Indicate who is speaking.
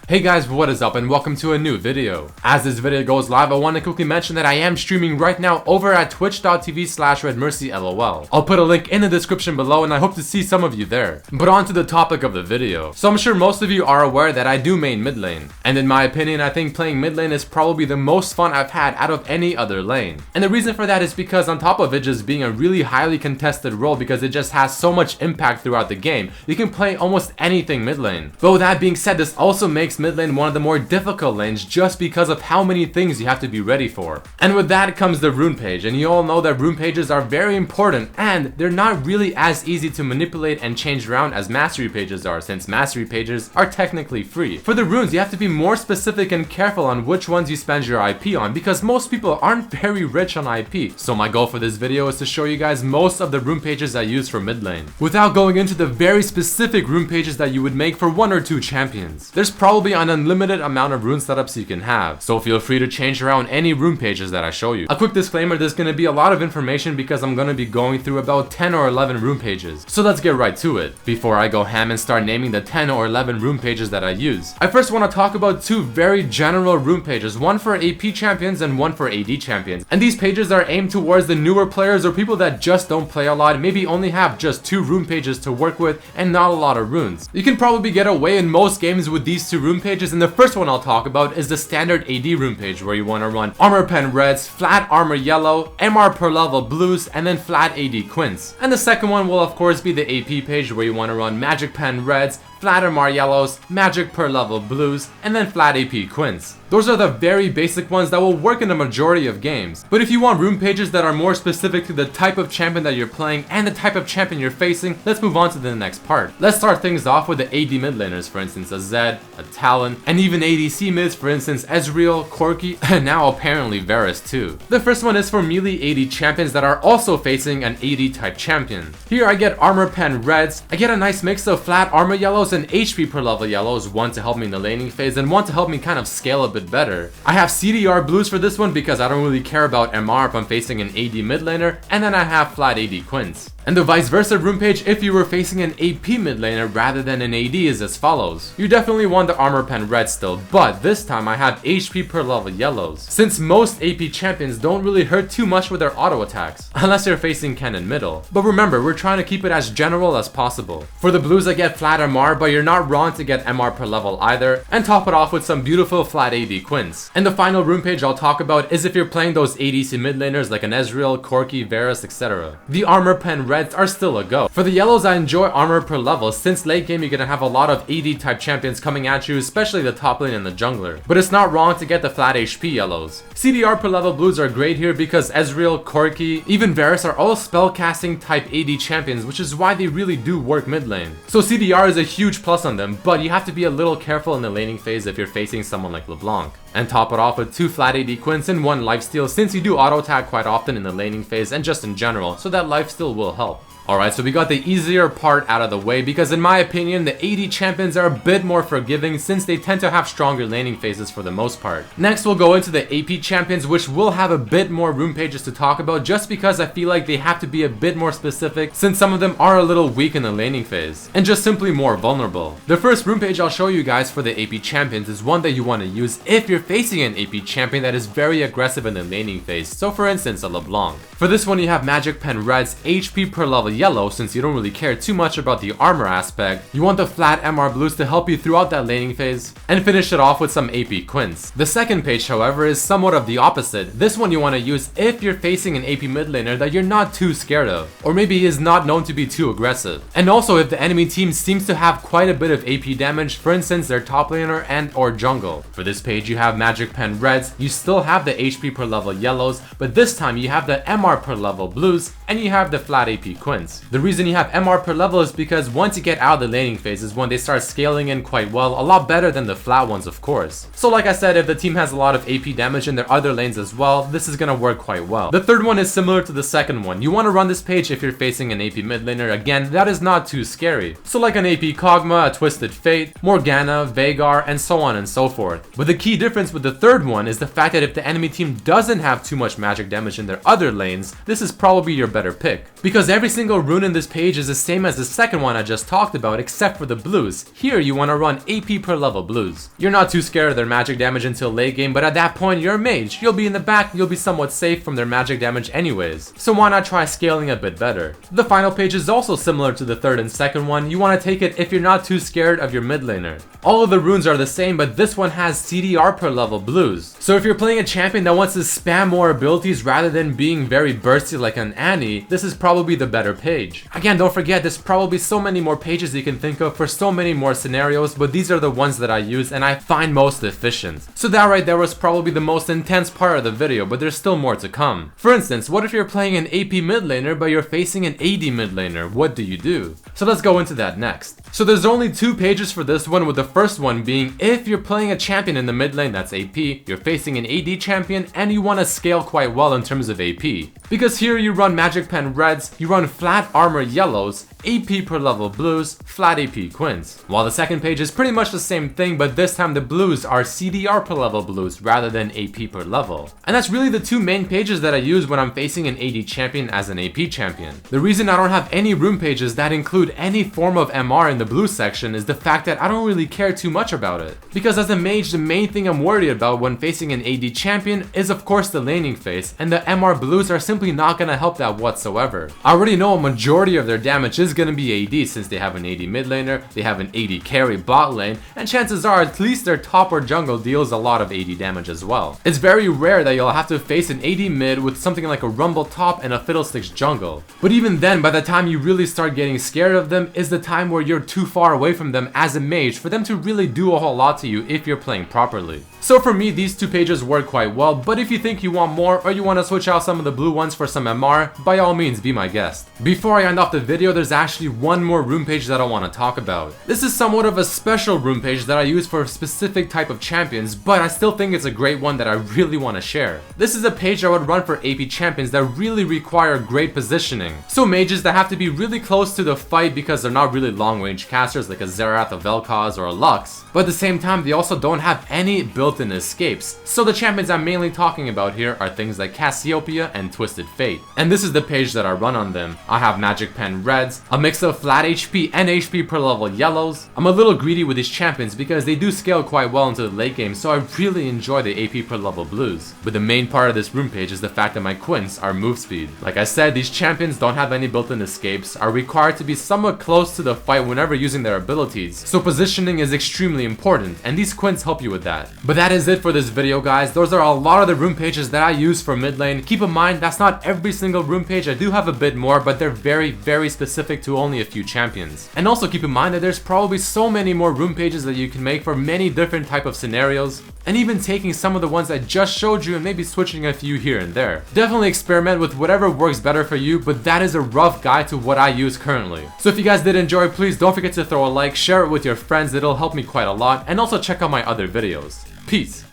Speaker 1: Hey guys, what is up and welcome to a new video. As this video goes live, I want to quickly mention that I am streaming right now over at twitch.tv/redmercylol. I'll put a link in the description below and I hope to see some of you there. But on to the topic of the video. So I'm sure most of you are aware that I do main mid lane. And in my opinion, I think playing mid lane is probably the most fun I've had out of any other lane. And the reason for that is because on top of it just being a really highly contested role because it just has so much impact throughout the game, you can play almost anything mid lane. But with that being said, this also makes mid lane one of the more difficult lanes just because of how many things you have to be ready for. And with that comes the rune page, and you all know that rune pages are very important and they're not really as easy to manipulate and change around as mastery pages are, since mastery pages are technically free. For the runes, you have to be more specific and careful on which ones you spend your IP on because most people aren't very rich on IP. So my goal for this video is to show you guys most of the rune pages I use for mid lane, without going into the very specific rune pages that you would make for one or two champions. There's probably an unlimited amount of rune setups you can have, so feel free to change around any rune pages that I show you. A quick disclaimer, there's going to be a lot of information because I'm going to be going through about 10 or 11 rune pages, so let's get right to it. Before I go ham and start naming the 10 or 11 rune pages that I use, I first want to talk about two very general rune pages, one for AP champions and one for AD champions. And these pages are aimed towards the newer players or people that just don't play a lot, maybe only have just two rune pages to work with and not a lot of runes. You can probably get away in most games with these two rune pages, and the first one I'll talk about is the standard AD rune page where you want to run armor pen reds, flat armor yellow, MR per level blues, and then flat AD quints. And the second one will of course be the AP page where you want to run magic pen reds, flat MR yellows, magic per level blues, and then flat AP quints. Those are the very basic ones that will work in the majority of games. But if you want rune pages that are more specific to the type of champion that you're playing and the type of champion you're facing, let's move on to the next part. Let's start things off with the AD mid laners, for instance a Zed, a Talon, and even ADC mids, for instance Ezreal, Corki, and now apparently Varus too. The first one is for melee AD champions that are also facing an AD type champion. Here I get armor pen reds, I get a nice mix of flat armor yellows and HP per level yellows, one to help me in the laning phase and one to help me kind of scale a bit better. I have CDR blues for this one because I don't really care about MR if I'm facing an AD mid laner, and then I have flat AD quints. And the vice versa rune page if you were facing an AP mid laner rather than an AD is as follows. You definitely want the armor pen red still, but this time I have HP per level yellows, since most AP champions don't really hurt too much with their auto attacks, unless you're facing cannon middle. But remember, we're trying to keep it as general as possible. For the blues I get flat MR, but you're not wrong to get MR per level either, and top it off with some beautiful flat AD quints. And the final rune page I'll talk about is if you're playing those ADC mid laners like an Ezreal, Corki, Varus, etc. The armor pen reds are still a go. For the yellows, I enjoy armor per level, since late game you're gonna have a lot of AD type champions coming at you, especially the top lane and the jungler. But it's not wrong to get the flat HP yellows. CDR per level blues are great here because Ezreal, Corki, even Varus are all spellcasting type AD champions, which is why they really do work mid lane. So CDR is a huge plus on them, but you have to be a little careful in the laning phase if you're facing someone like LeBlanc. And top it off with two flat AD quints and one lifesteal, since you do auto attack quite often in the laning phase and just in general, so that lifesteal will help. Alright, so we got the easier part out of the way because in my opinion the AD champions are a bit more forgiving since they tend to have stronger laning phases for the most part. Next we'll go into the AP champions, which will have a bit more rune pages to talk about just because I feel like they have to be a bit more specific since some of them are a little weak in the laning phase and just simply more vulnerable. The first rune page I'll show you guys for the AP champions is one that you want to use if you're facing an AP champion that is very aggressive in the laning phase, so for instance a LeBlanc. For this one you have magic pen reds, HP per level yellow, since you don't really care too much about the armor aspect. You want the flat MR blues to help you throughout that laning phase, and finish it off with some AP quints. The second page however is somewhat of the opposite. This one you want to use if you're facing an AP mid laner that you're not too scared of, or maybe is not known to be too aggressive. And also if the enemy team seems to have quite a bit of AP damage, for instance their top laner and or jungle. For this page you have magic pen reds, you still have the HP per level yellows, but this time you have the MR per level blues, and you have the flat AP quints. The reason you have MR per level is because once you get out of the laning phase is when they start scaling in quite well, a lot better than the flat ones of course. So like I said, if the team has a lot of AP damage in their other lanes as well, this is gonna work quite well. The third one is similar to the second one. You want to run this page if you're facing an AP mid laner, again that is not too scary. So like an AP Kog'Maw, a Twisted Fate, Morgana, Veigar, and so on and so forth. But the key difference with the third one is the fact that if the enemy team doesn't have too much magic damage in their other lanes, this is probably your better pick. Because every single rune in this page is the same as the second one I just talked about except for the blues. Here you want to run AP per level blues. You're not too scared of their magic damage until late game, but at that point you're a mage. You'll be in the back, you'll be somewhat safe from their magic damage anyways. So why not try scaling a bit better? The final page is also similar to the third and second one. You want to take it if you're not too scared of your mid laner. All of the runes are the same, but this one has CDR per level blues. So if you're playing a champion that wants to spam more abilities rather than being very bursty like an Annie, this is probably the better page. Again, don't forget, there's probably so many more pages you can think of for so many more scenarios, but these are the ones that I use and I find most efficient. So that right there was probably the most intense part of the video, but there's still more to come. For instance, what if you're playing an AP mid laner but you're facing an AD mid laner? What do you do? So let's go into that next. So there's only 2 pages for this one, with the first one being if you're playing a champion in the mid lane that's AP, you're facing an AD champion, and you want to scale quite well in terms of AP. Because here you run magic pen reds, you run flat armor yellows, AP per level blues, flat AP quints. While the second page is pretty much the same thing, but this time the blues are CDR per level blues rather than AP per level. And that's really the 2 main pages that I use when I'm facing an AD champion as an AP champion. The reason I don't have any rune pages that include any form of MR in the blue section is the fact that I don't really care too much about it. Because as a mage, the main thing I'm worried about when facing an AD champion is of course the laning phase, and the MR blues are simply not gonna help that whatsoever. I already know a majority of their damage is gonna be AD since they have an AD mid laner, they have an AD carry bot lane, and chances are at least their top or jungle deals a lot of AD damage as well. It's very rare that you'll have to face an AD mid with something like a rumble top and a fiddlesticks jungle. But even then, by the time you really start getting scared of them is the time where you're too far away from them as a mage for them to really do a whole lot to you if you're playing properly. So for me, these 2 pages work quite well, but if you think you want more or you want to switch out some of the blue ones for some MR, by all means be my guest. Before I end off the video, there's actually one more rune page that I want to talk about. This is somewhat of a special rune page that I use for a specific type of champions, but I still think it's a great one that I really want to share. This is a page I would run for AP champions that really require great positioning. So mages that have to be really close to the fight because they're not really long range casters like a Xerath, a Vel'Koz, or a Lux, but at the same time they also don't have any built-in escapes. So the champions I'm mainly talking about here are things like Cassiopeia and Twisted Fate. And this is the page that I run on them. I have magic pen reds, a mix of flat HP and HP per level yellows. I'm a little greedy with these champions because they do scale quite well into the late game, so I really enjoy the AP per level blues. But the main part of this rune page is the fact that my quints are move speed. Like I said, these champions don't have any built-in escapes, are required to be somewhat close to the fight whenever using their abilities, so positioning is extremely important, and these quints help you with that. But that is it for this video, guys. Those are a lot of the rune pages that I use for mid lane. Keep in mind, that's not every single rune page. I do have a bit more, but they're very specific to only a few champions. And also keep in mind that there's probably so many more rune pages that you can make for many different type of scenarios, and even taking some of the ones I just showed you and maybe switching a few here and there. Definitely experiment with whatever works better for you, but that is a rough guide to what I use currently. So if you guys did enjoy, please don't forget to throw a like, share it with your friends, it'll help me quite a lot, and also check out my other videos. Peace!